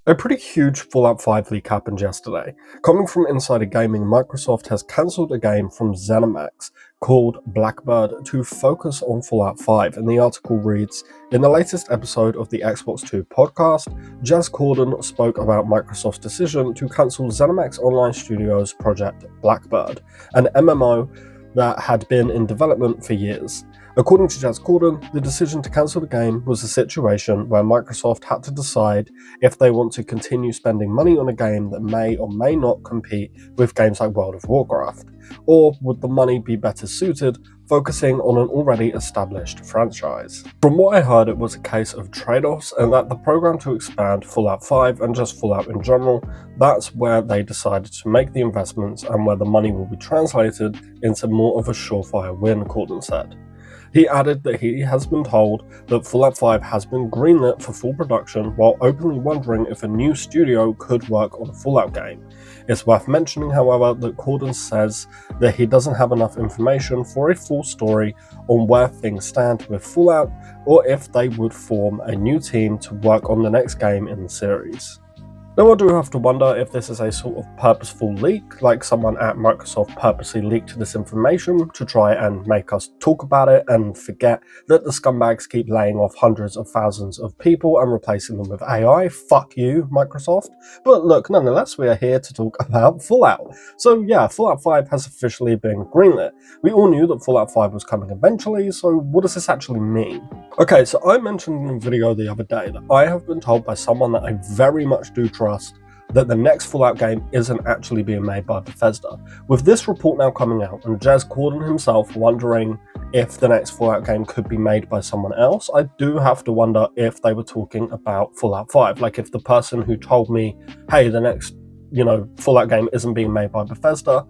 A pretty huge Fallout 5 leak happened yesterday. Coming from Insider Gaming, Microsoft has cancelled a game from ZeniMax called Blackbird to focus on Fallout 5, and the article reads, in the latest episode of the Xbox 2 podcast, Jez Corden spoke about Microsoft's decision to cancel ZeniMax Online Studios' project Blackbird, an MMO that had been in development for years. According to Jez Corden, the decision to cancel the game was a situation where Microsoft had to decide if they want to continue spending money on a game that may or may not compete with games like World of Warcraft, or would the money be better suited focusing on an already established franchise. From what I heard, it was a case of trade-offs, and that the program to expand Fallout 5 and just Fallout in general, that's where they decided to make the investments and where the money will be translated into more of a surefire win, Corden said. He added that he has been told that Fallout 5 has been greenlit for full production, while openly wondering if a new studio could work on a Fallout game. It's worth mentioning, however, that Corden says that he doesn't have enough information for a full story on where things stand with Fallout, or if they would form a new team to work on the next game in the series. Now, I do have to wonder if this is a sort of purposeful leak, like someone at Microsoft purposely leaked this information to try and make us talk about it and forget that the scumbags keep laying off hundreds of thousands of people and replacing them with AI. Fuck you, Microsoft. But look, nonetheless, we are here to talk about Fallout. So yeah, Fallout 5 has officially been greenlit. We all knew that Fallout 5 was coming eventually, so what does this actually mean? Okay, so I mentioned in a video the other day that I have been told by someone that I very much do trust that the next Fallout game isn't actually being made by Bethesda. With this report now coming out and Jez Corden himself wondering if the next Fallout game could be made by someone else, I do have to wonder if they were talking about Fallout 5. Like if the person who told me, hey, the next, Fallout game isn't being made by Bethesda,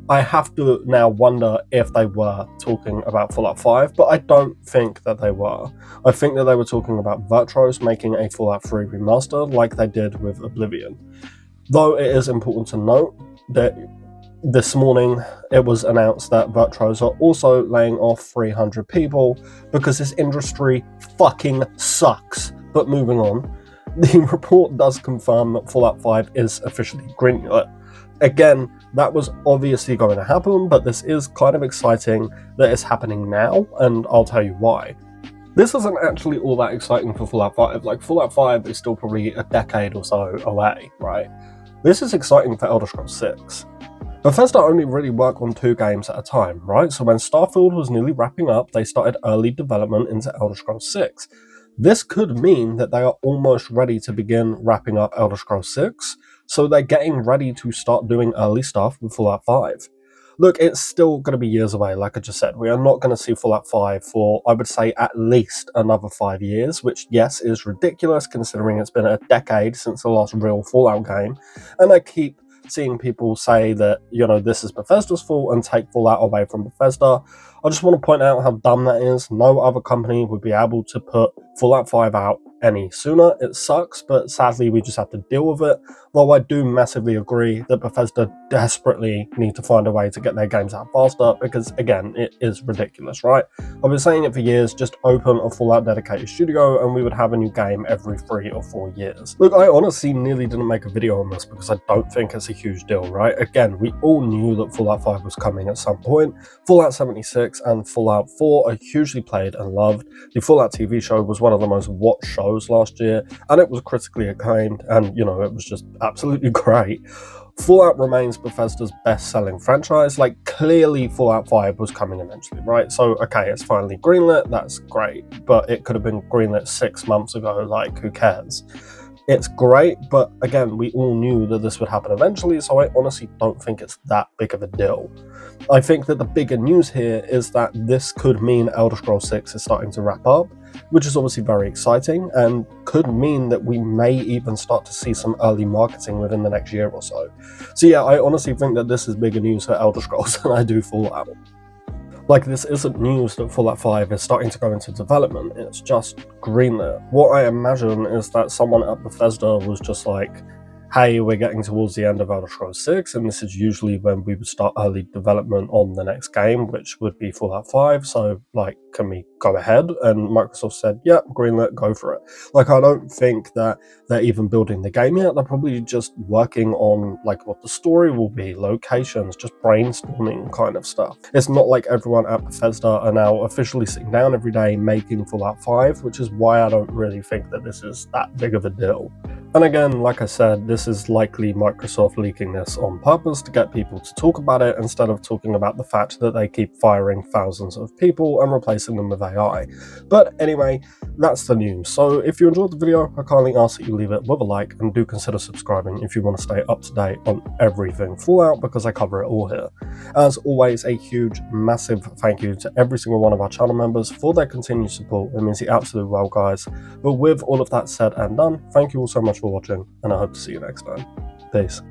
I have to now wonder if they were talking about Fallout 5, but I don't think that they were. I think that they were talking about Virtuos making a Fallout 3 remaster like they did with Oblivion. Though it is important to note that this morning it was announced that Virtuos are also laying off 300 people because this industry fucking sucks. But moving on, the report does confirm that Fallout 5 is officially greenlit. Again, that was obviously going to happen, but this is kind of exciting that it's happening now, and I'll tell you why. This isn't actually all that exciting for Fallout 5. Like, Fallout 5 is still probably a decade or so away, right? This is exciting for Elder Scrolls 6. Bethesda only really work on 2 games at a time, right? So when Starfield was nearly wrapping up, they started early development into Elder Scrolls 6. This could mean that they are almost ready to begin wrapping up Elder Scrolls 6, so they're getting ready to start doing early stuff with Fallout 5. Look, it's still going to be years away, like I just said. We are not going to see Fallout 5 for, I would say, at least another 5 years, which, yes, is ridiculous considering it's been a decade since the last real Fallout game. And I keep seeing people say that, this is Bethesda's fault and take Fallout away from Bethesda. I just want to point out how dumb that is. No other company would be able to put Fallout 5 out any sooner. It sucks, but sadly we just have to deal with it. Though I do massively agree that Bethesda desperately need to find a way to get their games out faster because, again, it is ridiculous, right? I've been saying it for years, just open a Fallout dedicated studio and we would have a new game every 3 or 4 years. Look, I honestly nearly didn't make a video on this because I don't think it's a huge deal, right? Again, we all knew that Fallout 5 was coming at some point. Fallout 76 and Fallout 4 are hugely played and loved. The Fallout TV show was one of the most watched shows last year, and it was critically acclaimed, and it was just absolutely great. Fallout remains Bethesda's best-selling franchise. Like, clearly Fallout 5 was coming eventually, right? So, okay, it's finally greenlit, that's great, but it could have been greenlit 6 months ago, like, who cares? It's great, but again, we all knew that this would happen eventually, so I honestly don't think it's that big of a deal. I think that the bigger news here is that this could mean Elder Scrolls 6 is starting to wrap up, which is obviously very exciting, and could mean that we may even start to see some early marketing within the next year or so. So yeah, I honestly think that this is bigger news for Elder Scrolls than I do Fallout. Like, this isn't news that Fallout 5 is starting to go into development, it's just greenlit. What I imagine is that someone at Bethesda was just like, hey, we're getting towards the end of Elder Scrolls 6, and this is usually when we would start early development on the next game, which would be Fallout 5, so, like, can we go ahead? And Microsoft said, yep, greenlit, go for it. Like, I don't think that they're even building the game yet, they're probably just working on, like, what the story will be, locations, just brainstorming kind of stuff. It's not like everyone at Bethesda are now officially sitting down every day making Fallout 5, which is why I don't really think that this is that big of a deal. And again, like I said, this is likely Microsoft leaking this on purpose to get people to talk about it instead of talking about the fact that they keep firing thousands of people and replacing them with AI. But anyway, that's the news. So if you enjoyed the video, I kindly ask that you leave it with a like and do consider subscribing if you want to stay up to date on everything Fallout, because I cover it all here. As always, a huge, massive thank you to every single one of our channel members for their continued support. It means the absolute world, guys. But with all of that said and done, thank you all so much for watching, and I hope to see you next time. Peace.